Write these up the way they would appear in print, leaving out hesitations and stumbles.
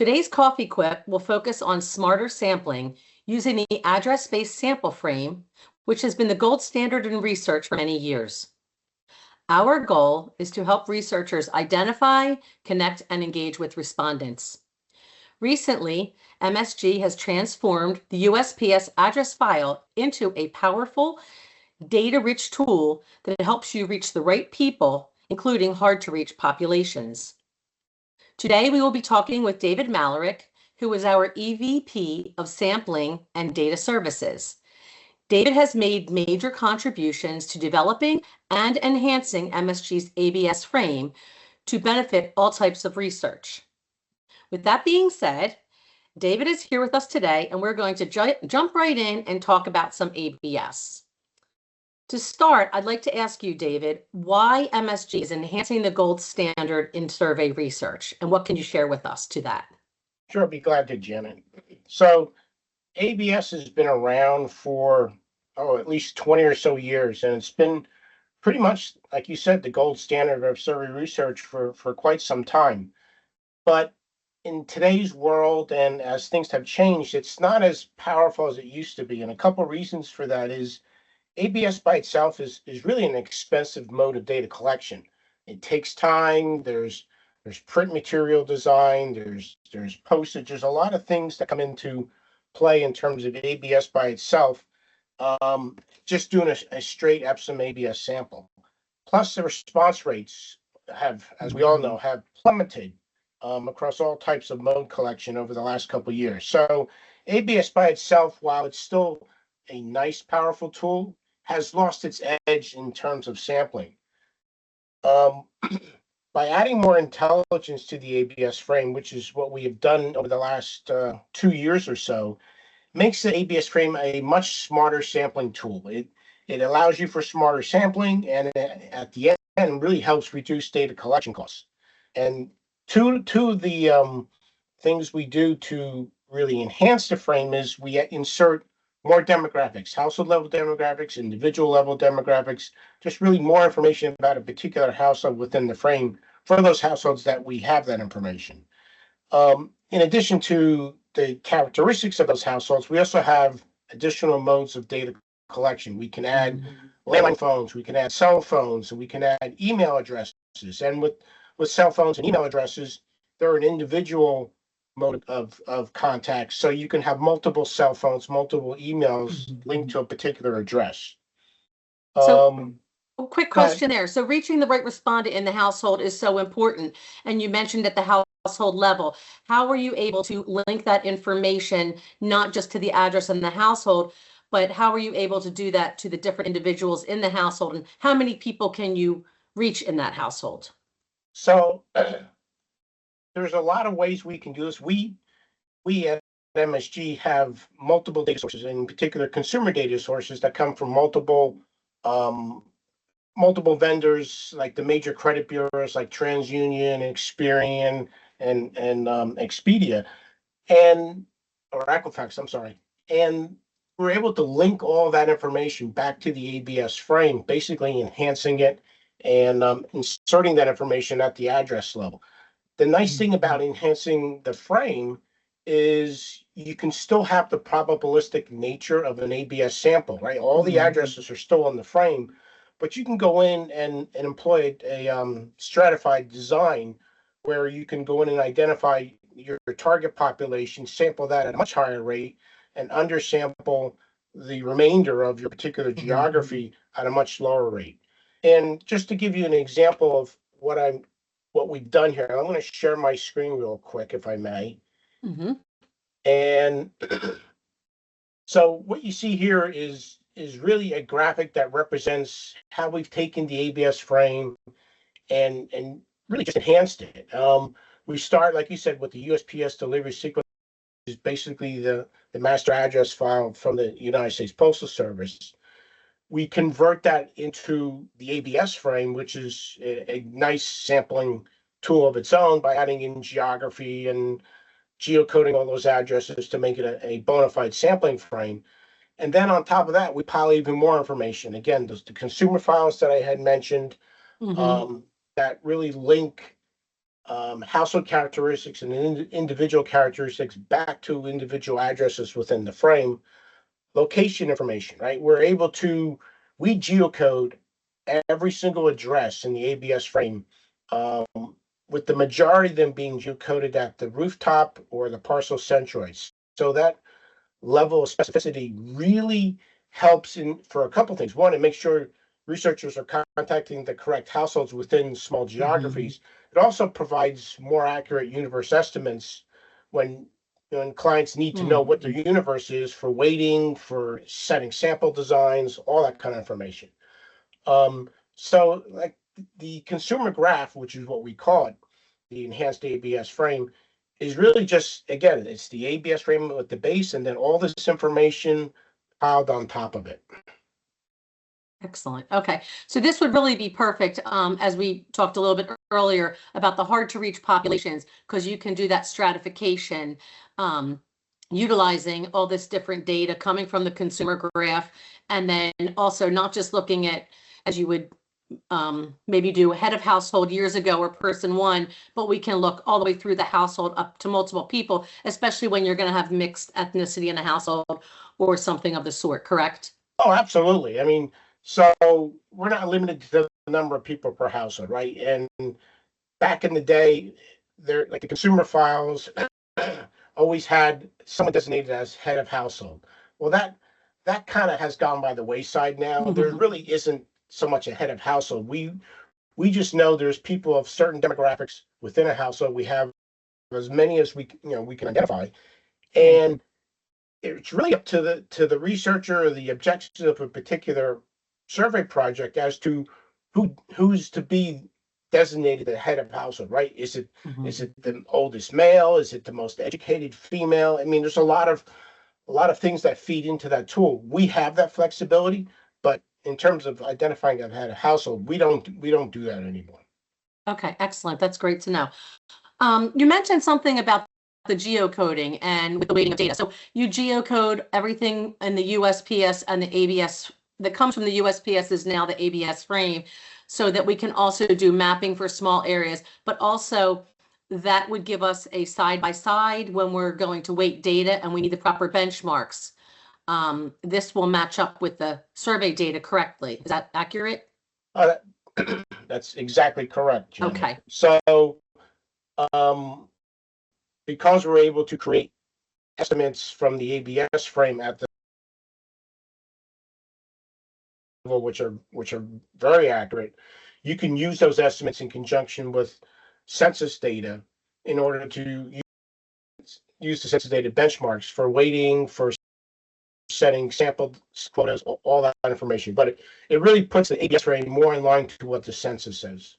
Today's Coffee Quip will focus on smarter sampling using the address-based sample frame, which has been the gold standard in research for many years. Our goal is to help researchers identify, connect, and engage with respondents. Recently, MSG has transformed the USPS address file into a powerful, data-rich tool that helps you reach the right people, including hard-to-reach populations. Today, we will be talking with David Malarek, who is our EVP of Sampling and Data Services. David has made major contributions to developing and enhancing MSG's ABS frame to benefit all types of research. With that being said, David is here with us today, and we're going to jump right in and talk about some ABS. To start, I'd like to ask you, David, why MSG is enhancing the gold standard in survey research, and what can you share with us to that? Sure, I'd be glad to, Janet. So ABS has been around for, at least 20 or so years, and it's been pretty much, like you said, the gold standard of survey research for quite some time. But in today's world, and as things have changed, it's not as powerful as it used to be. And a couple of reasons for that is ABS by itself is really an expensive mode of data collection. It takes time. There's print material design. There's postage. There's a lot of things that come into play in terms of ABS by itself. Just doing a straight Epsom ABS sample. Plus, the response rates have, as we all know, have plummeted across all types of mode collection over the last couple of years. So ABS by itself, while it's still a nice, powerful tool, has lost its edge in terms of sampling. By adding more intelligence to the ABS frame, which is what we have done over the last 2 years or so, makes the ABS frame a much smarter sampling tool. It allows you for smarter sampling, and at the end really helps reduce data collection costs. And two of the things we do to really enhance the frame is we insert more demographics, household level demographics, individual level demographics, just really more information about a particular household within the frame for those households that we have that information. In addition to the characteristics of those households, we also have additional modes of data collection. We can add landline phones, we can add cell phones, and we can add email addresses. And with cell phones and email addresses, they're an individual mode of contact. So you can have multiple cell phones, multiple emails linked to a particular address. So, a quick question there. So reaching the right respondent in the household is so important. And you mentioned at the household level. How are you able to link that information, not just to the address in the household, but how are you able to do that to the different individuals in the household? And how many people can you reach in that household? So there's a lot of ways we can do this. We at MSG have multiple data sources, in particular consumer data sources that come from multiple vendors, like the major credit bureaus like TransUnion, Experian, and Expedia, or Equifax, I'm sorry. And we're able to link all that information back to the ABS frame, basically enhancing it and inserting that information at the address level. The nice thing about enhancing the frame is you can still have the probabilistic nature of an ABS sample, right? All the addresses are still on the frame, but you can go in and employ a stratified design where you can go in and identify your target population, sample that at a much higher rate, and undersample the remainder of your particular geography at a much lower rate. And just to give you an example of what we've done here, I'm going to share my screen real quick, if I may. And so what you see here is really a graphic that represents how we've taken the ABS frame and really just enhanced it. We start, like you said, with the USPS delivery sequence, which is basically the master address file from the United States Postal Service. We convert that into the ABS frame, which is a nice sampling tool of its own by adding in geography and geocoding all those addresses to make it a bona fide sampling frame. And then on top of that, we pile even more information. Again, the consumer files that I had mentioned that really link household characteristics and individual characteristics back to individual addresses within the frame, location information, right? We geocode every single address in the ABS frame, um, with the majority of them being geocoded at the rooftop or the parcel centroids. So that level of specificity really helps in for a couple things. One, it makes sure researchers are contacting the correct households within small geographies. It also provides more accurate universe estimates when clients need to know what their universe is for weighting, for setting sample designs, all that kind of information. So like the consumer graph, which is what we call it, the enhanced ABS frame, is really just, again, it's the ABS frame with the base and then all this information piled on top of it. Excellent. Okay. So this would really be perfect, as we talked a little bit earlier about the hard to reach populations, because you can do that stratification, utilizing all this different data coming from the consumer graph, and then also not just looking at, as you would maybe do head of household years ago or person one, but we can look all the way through the household up to multiple people, especially when you're going to have mixed ethnicity in a household or something of the sort, correct? Oh, absolutely. I mean, so we're not limited to the number of people per household, right? And back in the day, there like the consumer files always had someone designated as head of household. Well, that kind of has gone by the wayside now. There really isn't so much a head of household. We just know there's people of certain demographics within a household. We have as many as we can identify, and it's really up to the researcher or the objectives of a particular survey project as to who's to be designated the head of household, right? Is it the oldest male? Is it the most educated female? I mean, there's a lot of things that feed into that tool. We have that flexibility, but in terms of identifying a head of household, we don't do that anymore. Okay, excellent. That's great to know. You mentioned something about the geocoding and with the weighting of data. So you geocode everything in the USPS and the ABS that comes from the USPS is now the ABS frame, so that we can also do mapping for small areas, but also that would give us a side by side when we're going to weight data and we need the proper benchmarks. This will match up with the survey data correctly. Is that accurate? That's exactly correct, Jen. Okay. So, because we're able to create estimates from the ABS frame at the level, which are very accurate, you can use those estimates in conjunction with census data in order to use the census data benchmarks for weighting, for setting sample quotas, all that information. But it really puts the ABS frame more in line to what the census says.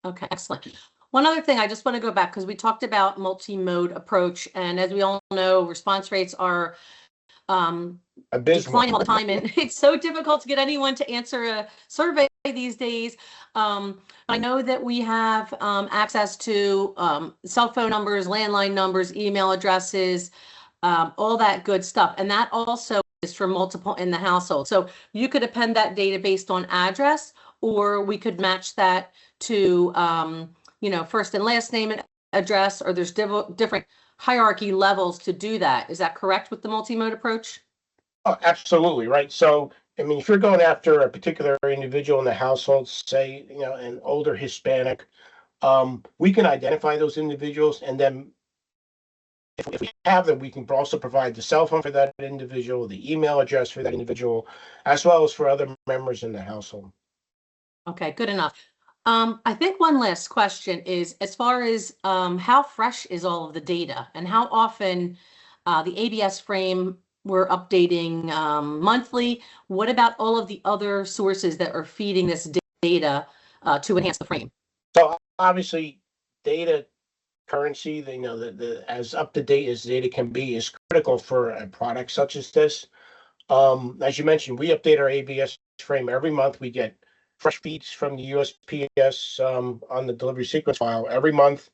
Okay, excellent. One other thing, I just want to go back because we talked about multi-mode approach, and as we all know, response rates are declining all the time, and it's so difficult to get anyone to answer a survey these days. I know that we have access to cell phone numbers, landline numbers, email addresses, all that good stuff, and that also is for multiple in the household. So you could append that data based on address, or we could match that to first and last name and address, or there's different hierarchy levels to do that. Is that correct with the multi-mode approach? Oh, absolutely, right. So, I mean, if you're going after a particular individual in the household, say, an older Hispanic, we can identify those individuals, and then if we have them, we can also provide the cell phone for that individual, the email address for that individual, as well as for other members in the household. Okay, good enough. I think one last question is, as far as how fresh is all of the data, and how often the ABS frame we're updating monthly? What about all of the other sources that are feeding this data to enhance the frame? So obviously, data currency, the as up to date as data can be, is critical for a product such as this. As you mentioned, we update our ABS frame every month. We get fresh feeds from the USPS on the delivery sequence file every month.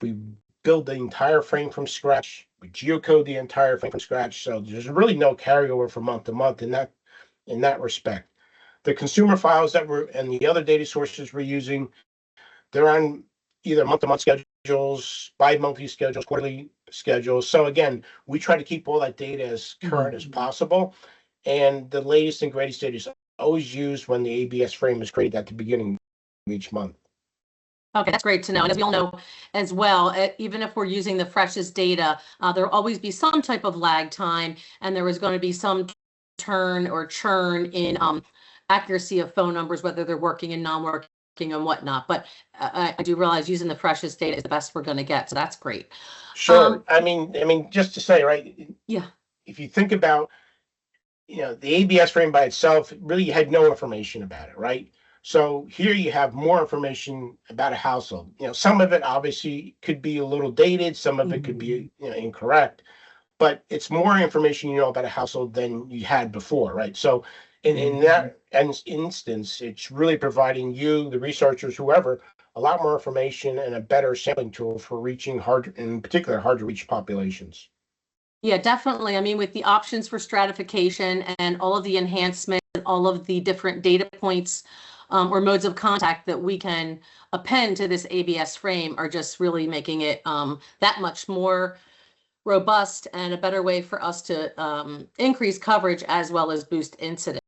We build the entire frame from scratch. We geocode the entire frame from scratch. So there's really no carryover from month to month in that respect. The consumer files and the other data sources we're using, they're on either month-to-month schedule schedules, bi-monthly schedules, quarterly schedules. So again, we try to keep all that data as current as possible. And the latest and greatest data is always used when the ABS frame is created at the beginning of each month. Okay, that's great to know. And as we all know as well, even if we're using the freshest data, there'll always be some type of lag time, and there is going to be some turn or churn in accuracy of phone numbers, whether they're working and non-working and whatnot. But I do realize using the freshest data is the best we're going to get. So that's great. Sure. I mean, just to say, right? Yeah. If you think about, the ABS frame by itself, really you had no information about it, right? So here you have more information about a household. Some of it obviously could be a little dated, some of it could be incorrect, but it's more information about a household than you had before, right? So in that instance, it's really providing you, the researchers, whoever, a lot more information and a better sampling tool for reaching in particular, hard to reach populations. Yeah, definitely. I mean, with the options for stratification and all of the enhancements and all of the different data points or modes of contact that we can append to this ABS frame are just really making it that much more robust and a better way for us to increase coverage as well as boost incidence.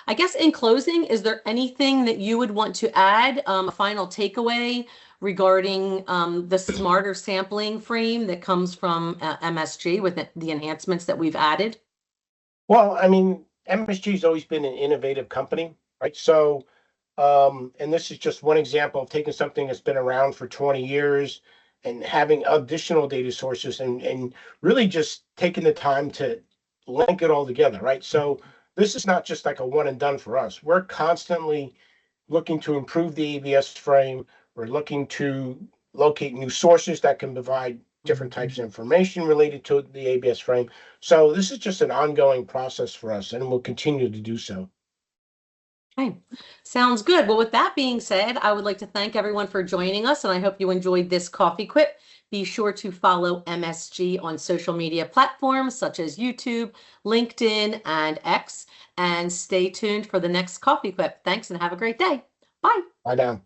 I guess in closing, is there anything that you would want to add, a final takeaway regarding the smarter sampling frame that comes from MSG with the enhancements that we've added? Well, I mean, MSG's always been an innovative company, right? So, and this is just one example of taking something that's been around for 20 years and having additional data sources and really just taking the time to link it all together, right? So this is not just like a one and done for us. We're constantly looking to improve the ABS frame. We're looking to locate new sources that can provide different types of information related to the ABS frame. So this is just an ongoing process for us, and we'll continue to do so. Okay, sounds good. Well, with that being said, I would like to thank everyone for joining us, and I hope you enjoyed this Coffee Quip. Be sure to follow MSG on social media platforms such as YouTube, LinkedIn, and X, and stay tuned for the next Coffee Quip. Thanks and have a great day. Bye. Bye now.